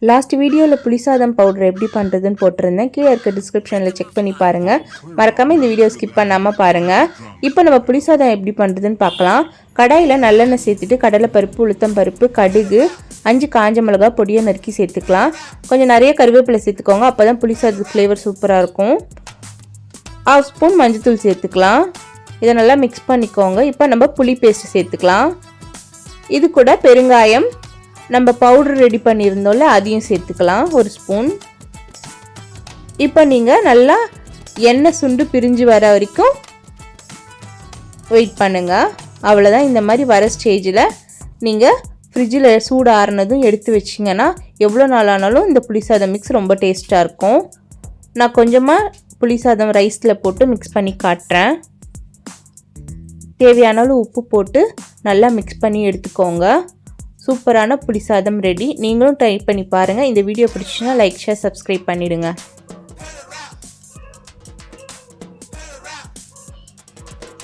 Last வீடியோவில் புளிசாதம் powder எப்படி பண்ணுறதுன்னு போட்டிருந்தேன். கீழே இருக்க டிஸ்கிரிப்ஷனில் செக் பண்ணி பாருங்கள். மறக்காமல் இந்த வீடியோ ஸ்கிப் பண்ணாமல் பாருங்கள். இப்போ நம்ம புளிசாதம் எப்படி பண்ணுறதுன்னு பார்க்கலாம். கடாயில் நல்லெண்ணெய் சேர்த்துட்டு கடலைப்பருப்பு, உளுத்தம் பருப்பு, கடுகு, 5 காஞ்ச மிளகா பொடியை நறுக்கி சேர்த்துக்கலாம். கொஞ்சம் நிறைய கருவேப்பிலை சேர்த்துக்கோங்க, அப்போ தான் புளிசாதத்து ஃப்ளேவர் சூப்பராக இருக்கும். 1/2 ஸ்பூன் மஞ்சத்தூள் சேர்த்துக்கலாம். இதை நல்லா மிக்ஸ் பண்ணிக்கோங்க. இப்போ நம்ம புளி பேஸ்ட் சேர்த்துக்கலாம். இது கூட பெருங்காயம், நம்ம பவுடர் ரெடி பண்ணியிருந்தோம்ல அதையும் சேர்த்துக்கலாம் 1 ஸ்பூன். இப்போ நீங்கள் நல்லா எண்ணெய் சுண்டு பிரிஞ்சு வர வரைக்கும் வெயிட் பண்ணுங்கள். அவ்வளோதான். இந்த மாதிரி வர ஸ்டேஜில் நீங்கள் ஃப்ரிட்ஜில் சூடு ஆறுனதும் எடுத்து வச்சிங்கன்னா எவ்வளோ நாள் ஆனாலும் இந்த புளிசாதம் மிக்ஸ் ரொம்ப டேஸ்ட்டாக இருக்கும். நான் கொஞ்சமாக புளிசாதம் ரைஸில் போட்டு மிக்ஸ் பண்ணி காட்டுறேன். தேவையான அளவு உப்பு போட்டு நல்லா மிக்ஸ் பண்ணி எடுத்துக்கோங்க. சூப்பரான புளிசாதம் ரெடி. நீங்களும் ட்ரை பண்ணி பாருங்கள். இந்த வீடியோ பிடிச்சுன்னா லைக், ஷேர், சப்ஸ்கிரைப் பண்ணிவிடுங்க.